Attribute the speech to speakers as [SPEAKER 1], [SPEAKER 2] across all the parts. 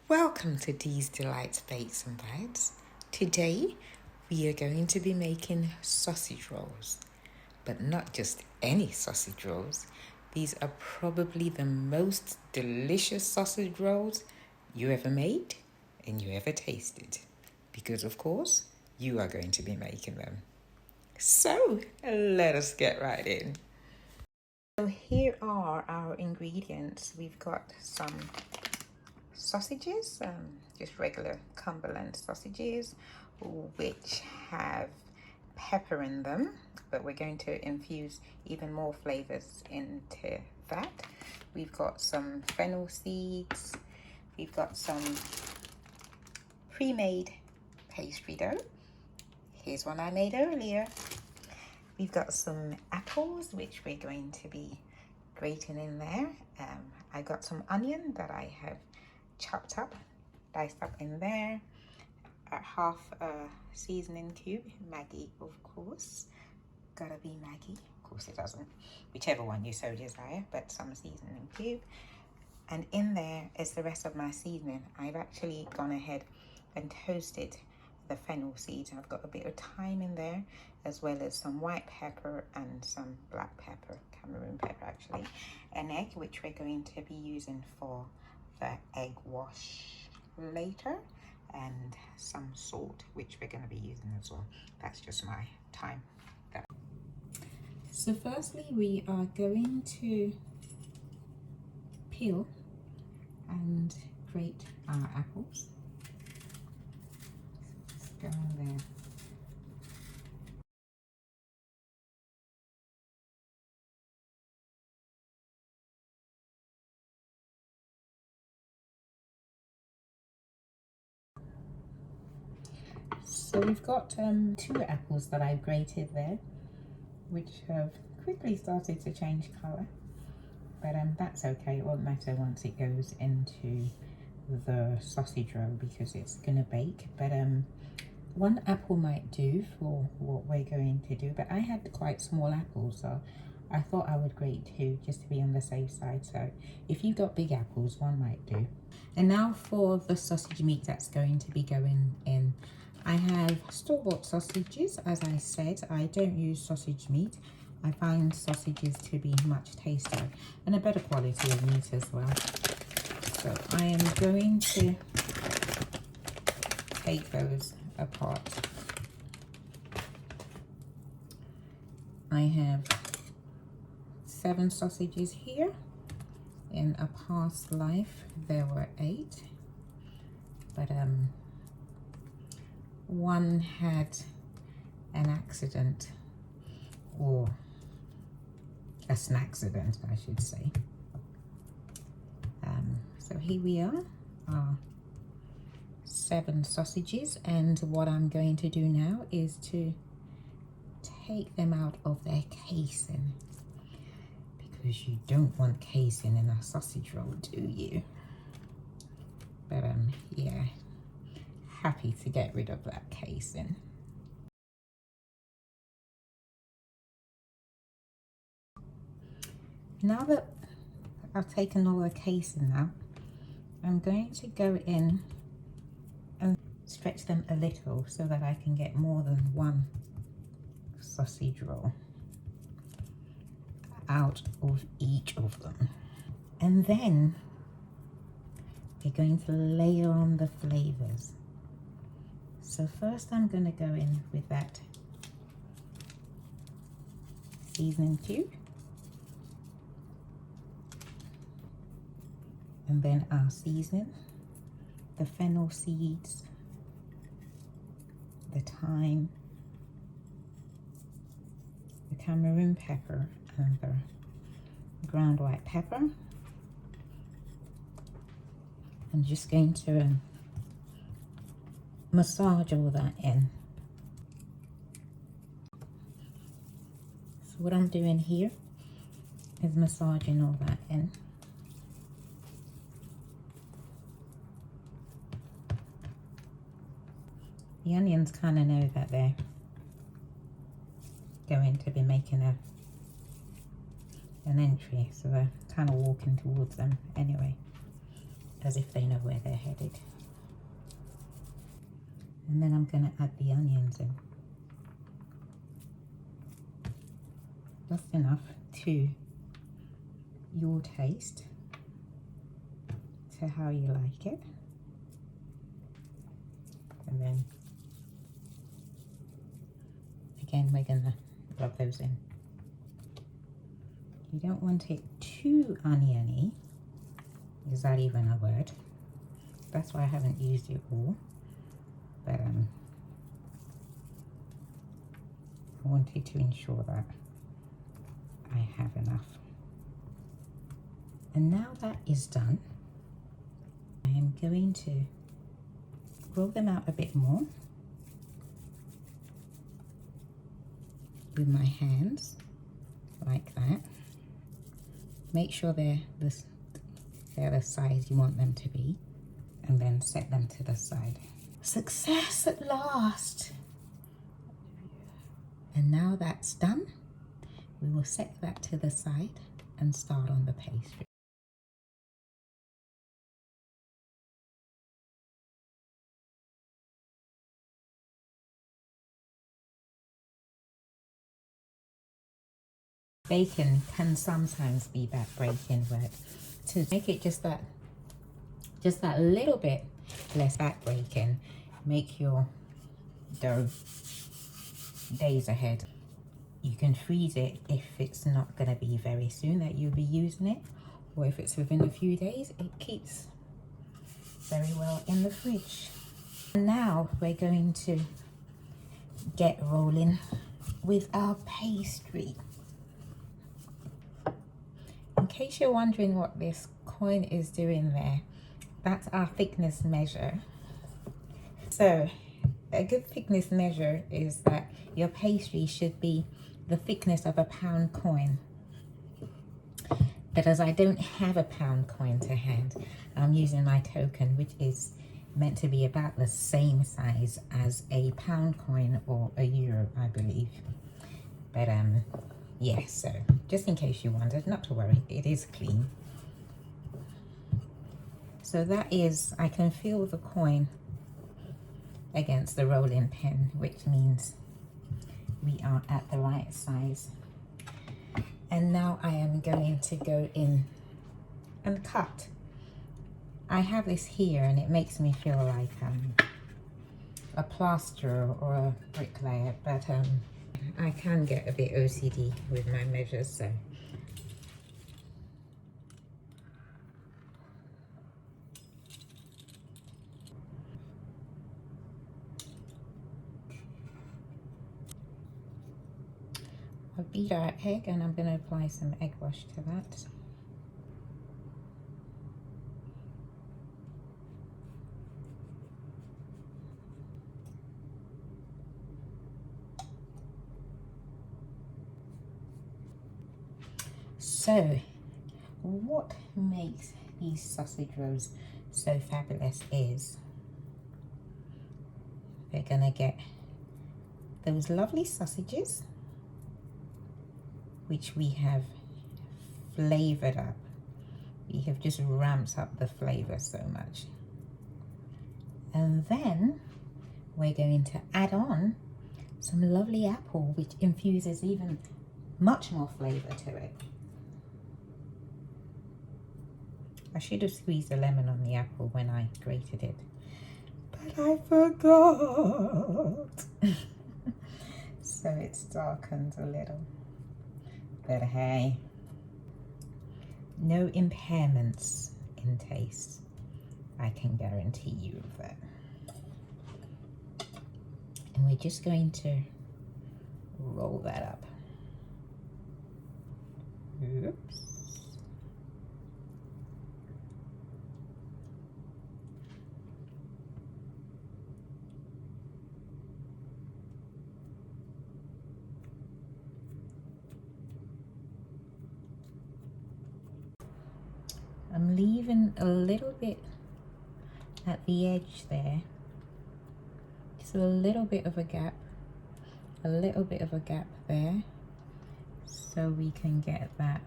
[SPEAKER 1] Welcome to Dee's Delights Bakes and Bites. Today we are going to be making sausage rolls, but not just any sausage rolls. These are probably the most delicious sausage rolls you ever made and you ever tasted, because of course you are going to be making them. So let us get right in. So here are our ingredients. We've got some sausages, just regular Cumberland sausages, which have pepper in them, but we're going to infuse even more flavors into that. We've got some fennel seeds, we've got some pre-made pastry dough. Here's one I made earlier. We've got some apples, which we're going to be grating in there. I got some onion that I have chopped up, diced up in there. Half a seasoning cube, Maggi of course. Gotta be Maggi, of course it doesn't. Whichever one you so desire, but some seasoning cube. And in there is the rest of my seasoning. I've actually gone ahead and toasted the fennel seeds. I've got a bit of thyme in there, as well as some white pepper and some black pepper, Cameroun pepper actually. An egg, which we're going to be using for the egg wash later, and some salt, which we're going to be using as well. That's just my time. So firstly, we are going to peel and grate our apples. Just go in there. So we've got 2 apples that I've grated there, which have quickly started to change colour, but that's okay. It won't matter once it goes into the sausage roll because it's gonna bake. But 1 apple might do for what we're going to do, but I had quite small apples, so I thought I would grate 2 just to be on the safe side. So if you've got big apples, 1 might do. And now for the sausage meat that's going to be going in. I have store-bought sausages. As I said, I don't use sausage meat. I find sausages to be much tastier and a better quality of meat as well. So I am going to take those apart. I have 7 sausages here. In a past life there were 8, but 1 had an accident, or a snackcident I should say. So here we are, our 7 sausages, and what I'm going to do now is to take them out of their casing, because you don't want casing in a sausage roll, do you? But yeah, happy to get rid of that casing. Now that I've taken all the casing out, I'm going to go in and stretch them a little so that I can get more than 1 sausage roll out of each of them. And then we're going to layer on the flavors. So first I'm going to go in with that seasoning cube, and then our seasoning, the fennel seeds, the thyme, the Cameroun pepper, and the ground white pepper. I'm just going to massage all that in. So what I'm doing here is massaging all that in. The onions kind of know that they're going to be making an entry, so they're kind of walking towards them anyway. as if they know where they're headed. And then I'm going to add the onions in. Just enough to your taste, to how you like it. And then again, we're going to rub those in. You don't want it too oniony. Is that even a word? That's why I haven't used it all. But I wanted to ensure that I have enough. And now that is done, I am going to roll them out a bit more with my hands, like that. Make sure they're the size you want them to be, and then set them to the side. Success at last! And now that's done, we will set that to the side and start on the pastry. Bacon can sometimes be back-breaking, but to make it just that little bit less back-breaking, make your dough days ahead. You can freeze it if it's not going to be very soon that you'll be using it, or if it's within a few days, it keeps very well in the fridge. And now we're going to get rolling with our pastry. In case you're wondering what this coin is doing there, that's our thickness measure. So a good thickness measure is that your pastry should be the thickness of a pound coin. But as I don't have a pound coin to hand, I'm using my token, which is meant to be about the same size as a pound coin or a euro, I believe. But yeah, so just in case you wondered, not to worry, it is clean. So that is, I can feel the coin against the rolling pin, which means we are at the right size. And now I am going to go in and cut. I have this here and it makes me feel like a plasterer or a bricklayer, but I can get a bit OCD with my measures, so. I've beat our egg and I'm going to apply some egg wash to that. So, what makes these sausage rolls so fabulous is they're gonna get those lovely sausages, which we have flavored up. We have just ramped up the flavor so much. And then we're going to add on some lovely apple, which infuses even much more flavor to it. I should have squeezed a lemon on the apple when I grated it, but I forgot. So it's darkened a little. But hey, no impairments in taste. I can guarantee you of that. And we're just going to roll that up. Oops. I'm leaving a little bit at the edge there, just a little bit of a gap there, so we can get that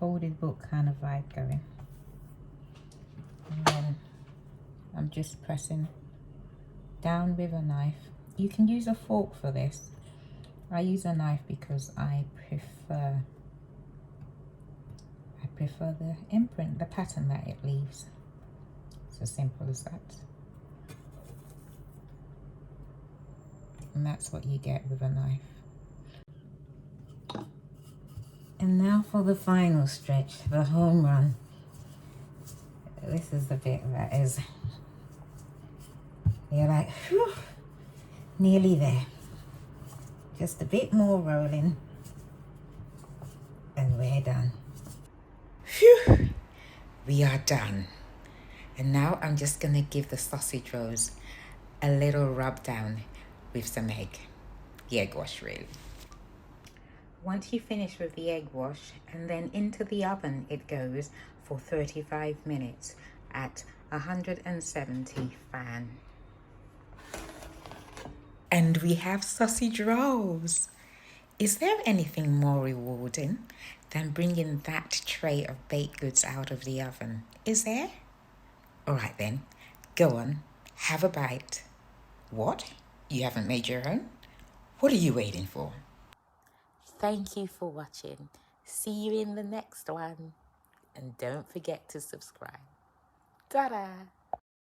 [SPEAKER 1] folded book kind of vibe going. And then I'm just pressing down with a knife. You can use a fork for this. I use a knife because I prefer the imprint, the pattern that it leaves. It's as simple as that. And that's what you get with a knife. And now for the final stretch, the home run. This is the bit that is, you're like, whew, nearly there. Just a bit more rolling and we're done. Phew, we are done. And now I'm just gonna give the sausage rolls a little rub down with some egg. The egg wash, really. Once you finish with the egg wash, and then into the oven it goes for 35 minutes at 170 fan. And we have sausage rolls. Is there anything more rewarding than bringing that tray of baked goods out of the oven? Is there? All right then, go on, have a bite. What? You haven't made your own? What are you waiting for? Thank you for watching. See you in the next one. And don't forget to subscribe. Ta-da!